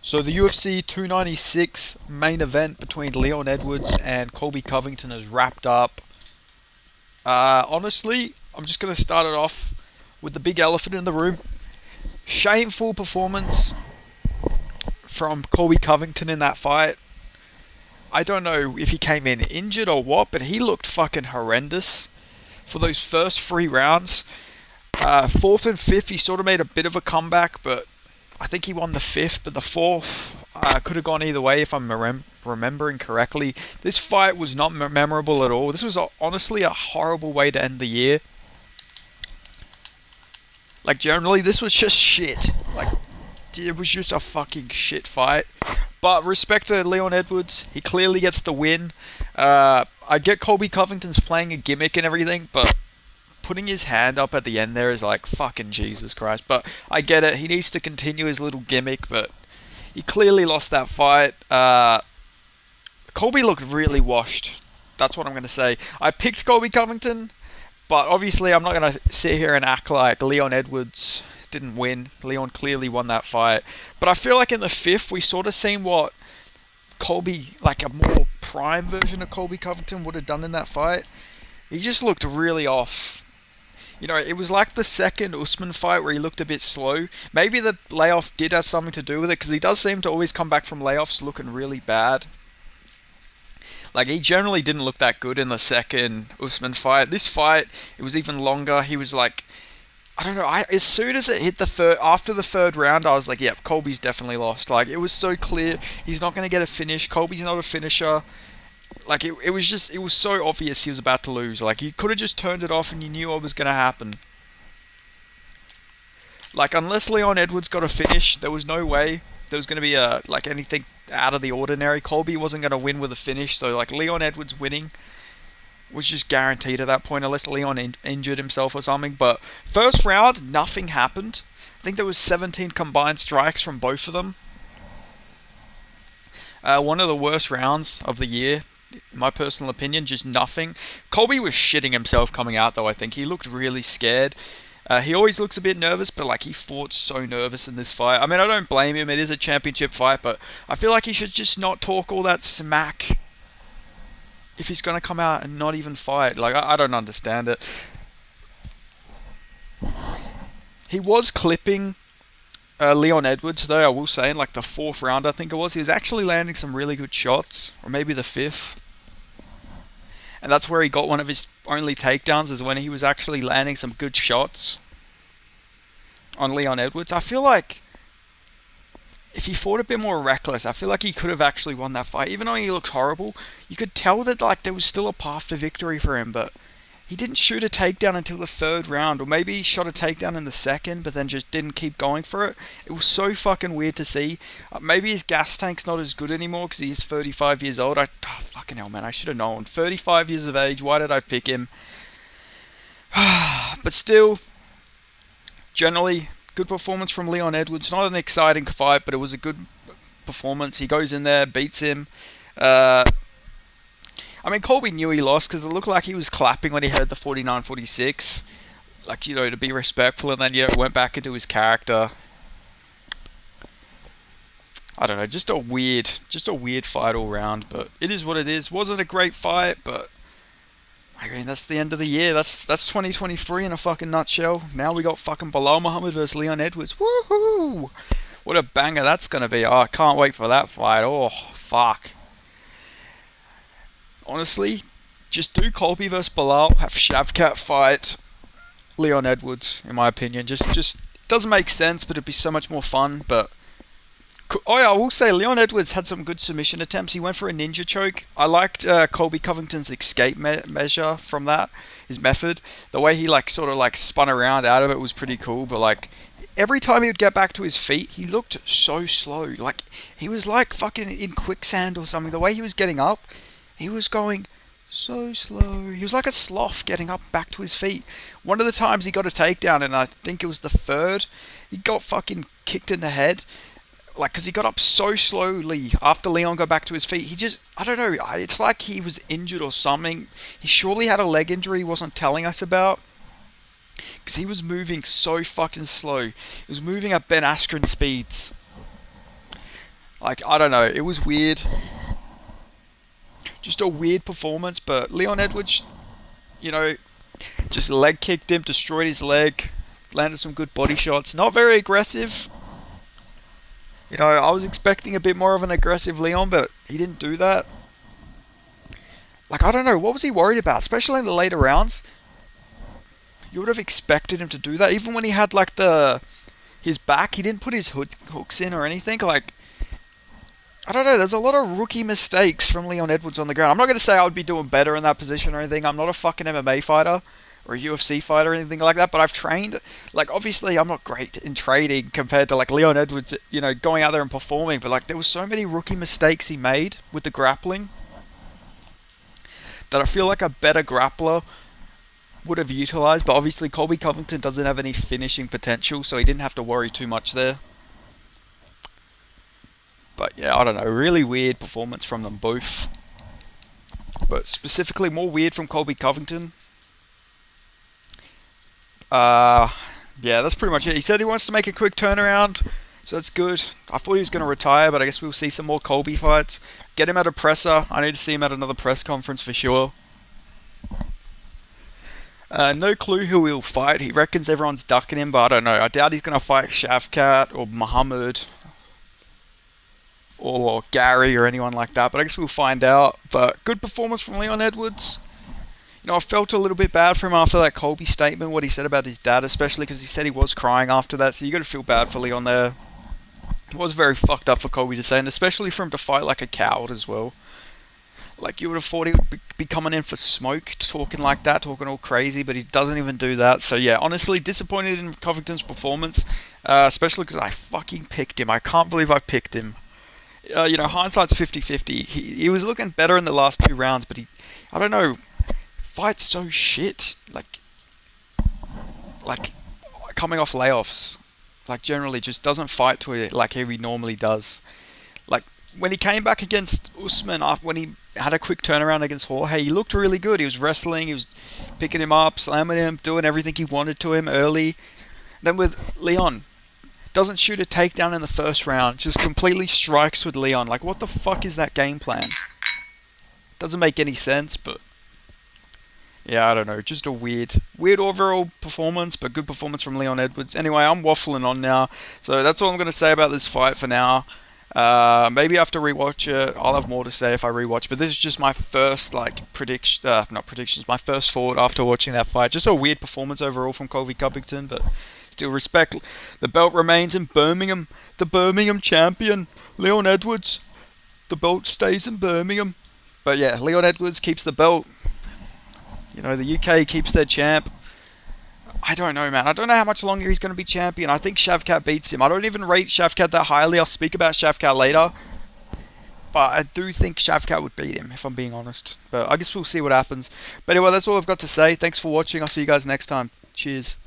So the UFC 296 main event between Leon Edwards and Colby Covington is wrapped up. Honestly, I'm just going to start it off with the big elephant in the room. Shameful performance from Colby Covington in that fight. I don't know if he came in injured or what, but he looked fucking horrendous for those first three rounds. Fourth and fifth, he sort of made a bit of a comeback, but I think he won the fifth, but the fourth could have gone either way if I'm remembering correctly. This fight was not memorable at all. This was honestly a horrible way to end the year. Like, generally, this was just shit. Like, it was just a fucking shit fight. But respect to Leon Edwards. He clearly gets the win. I get Colby Covington's playing a gimmick and everything, but putting his hand up at the end there is like, fucking Jesus Christ. But I get it. He needs to continue his little gimmick, but he clearly lost that fight. Colby looked really washed. That's what I'm going to say. I picked Colby Covington, but obviously I'm not going to sit here and act like Leon Edwards didn't win. Leon clearly won that fight. But I feel like in the fifth, we sort of seen what Colby, like a more prime version of Colby Covington would have done in that fight. He just looked really off. You know, it was like the second Usman fight where he looked a bit slow. Maybe the layoff did have something to do with it, because he does seem to always come back from layoffs looking really bad. Like, he generally didn't look that good in the second Usman fight. This fight, it was even longer. He was like, I don't know, as soon as it hit the third, after the third round, I was like, yep, Colby's definitely lost. Like, it was so clear, he's not going to get a finish. Colby's not a finisher. Like, it was so obvious he was about to lose. Like, you could have just turned it off and you knew what was going to happen. Like, unless Leon Edwards got a finish, there was no way there was going to be anything out of the ordinary. Colby wasn't going to win with a finish, so like Leon Edwards winning was just guaranteed at that point, unless Leon injured himself or something. But first round, nothing happened. I think there was 17 combined strikes from both of them. One of the worst rounds of the year, in my personal opinion, just nothing. Colby was shitting himself coming out, though. I think he looked really scared. He always looks a bit nervous, but like, he fought so nervous in this fight. I mean, I don't blame him. It is a championship fight, but I feel like he should just not talk all that smack if he's going to come out and not even fight. Like, I don't understand it. He was clipping Leon Edwards, though, I will say, in like the fourth round, I think it was. He was actually landing some really good shots, or maybe the fifth. And that's where he got one of his only takedowns, is when he was actually landing some good shots on Leon Edwards. I feel like if he fought a bit more reckless, I feel like he could have actually won that fight. Even though he looked horrible, you could tell that like there was still a path to victory for him, but he didn't shoot a takedown until the third round, or maybe he shot a takedown in the second, but then just didn't keep going for it. It was so fucking weird to see. Maybe his gas tank's not as good anymore because he's 35 years old. Fucking hell, man, I should have known. 35 years of age, why did I pick him? But still, generally, good performance from Leon Edwards. Not an exciting fight, but it was a good performance. He goes in there, beats him. I mean, Colby knew he lost because it looked like he was clapping when he heard the 49-46. Like, you know, to be respectful, and then, went back into his character. I don't know, just a weird fight all round, but it is what it is. Wasn't a great fight, but I mean, that's the end of the year. That's 2023 in a fucking nutshell. Now we got fucking Bilal Muhammad versus Leon Edwards. Woohoo! What a banger that's gonna be. Oh, I can't wait for that fight. Oh, fuck. Honestly, just do Colby versus Bilal, have Shavkat fight Leon Edwards, in my opinion. Just it doesn't make sense, but it'd be so much more fun. But oh yeah, I will say Leon Edwards had some good submission attempts. He went for a ninja choke. I liked Colby Covington's escape measure from that, his method. The way he like sort of like spun around out of it was pretty cool. But like, every time he would get back to his feet, he looked so slow. Like, he was like fucking in quicksand or something. The way he was getting up, he was going so slow. He was like a sloth getting up back to his feet. One of the times he got a takedown, and I think it was the third, he got fucking kicked in the head. Like, because he got up so slowly after Leon got back to his feet. He just, I don't know, it's like he was injured or something. He surely had a leg injury he wasn't telling us about. Because he was moving so fucking slow. He was moving at Ben Askren speeds. Like, I don't know, it was weird. Just a weird performance, but Leon Edwards, you know, just leg kicked him, destroyed his leg, landed some good body shots. Not very aggressive. You know, I was expecting a bit more of an aggressive Leon, but he didn't do that. Like, I don't know, what was he worried about? Especially in the later rounds. You would have expected him to do that. Even when he had, like, his back, he didn't put his hooks in or anything. Like, I don't know, there's a lot of rookie mistakes from Leon Edwards on the ground. I'm not going to say I would be doing better in that position or anything. I'm not a fucking MMA fighter or a UFC fighter or anything like that, but I've trained. Like, obviously, I'm not great in trading compared to, like, Leon Edwards, you know, going out there and performing, but, like, there were so many rookie mistakes he made with the grappling that I feel like a better grappler would have utilized, but obviously Colby Covington doesn't have any finishing potential, so he didn't have to worry too much there. But yeah, I don't know, really weird performance from them both. But specifically more weird from Colby Covington. Yeah, that's pretty much it. He said he wants to make a quick turnaround, so that's good. I thought he was going to retire, but I guess we'll see some more Colby fights. Get him at a presser. I need to see him at another press conference for sure. No clue who he'll fight. He reckons everyone's ducking him, but I don't know. I doubt he's going to fight Shavkat or Muhammad or Gary or anyone like that, but I guess we'll find out. But good performance from Leon Edwards. You know, I felt a little bit bad for him after that Colby statement, what he said about his dad, especially because he said he was crying after that, so you got to feel bad for Leon there. It was very fucked up for Colby to say, and especially for him to fight like a coward as well. Like, you would have thought he would be coming in for smoke, talking like that, talking all crazy, but he doesn't even do that. So yeah, honestly, disappointed in Covington's performance, especially because I fucking picked him. I can't believe I picked him. You know, hindsight's 50-50. He was looking better in the last 2 rounds, but I don't know, fights so shit. Like coming off layoffs, like generally just doesn't fight to it like he normally does. Like, when he came back against Usman, after when he had a quick turnaround against Jorge, he looked really good. He was wrestling, he was picking him up, slamming him, doing everything he wanted to him early. Then with Leon, doesn't shoot a takedown in the first round, just completely strikes with Leon. Like, what the fuck is that game plan? Doesn't make any sense, but yeah, I don't know. Just a weird overall performance, but good performance from Leon Edwards. Anyway, I'm waffling on now, so that's all I'm going to say about this fight for now. Maybe after rewatch it, I'll have more to say if I rewatch. But this is just my first not predictions, my first thought after watching that fight. Just a weird performance overall from Colby Covington, but still respect. The belt remains in Birmingham. The Birmingham champion, Leon Edwards. The belt stays in Birmingham. But yeah, Leon Edwards keeps the belt. You know, the UK keeps their champ. I don't know, man. I don't know how much longer he's going to be champion. I think Shavkat beats him. I don't even rate Shavkat that highly. I'll speak about Shavkat later. But I do think Shavkat would beat him, if I'm being honest. But I guess we'll see what happens. But anyway, that's all I've got to say. Thanks for watching. I'll see you guys next time. Cheers.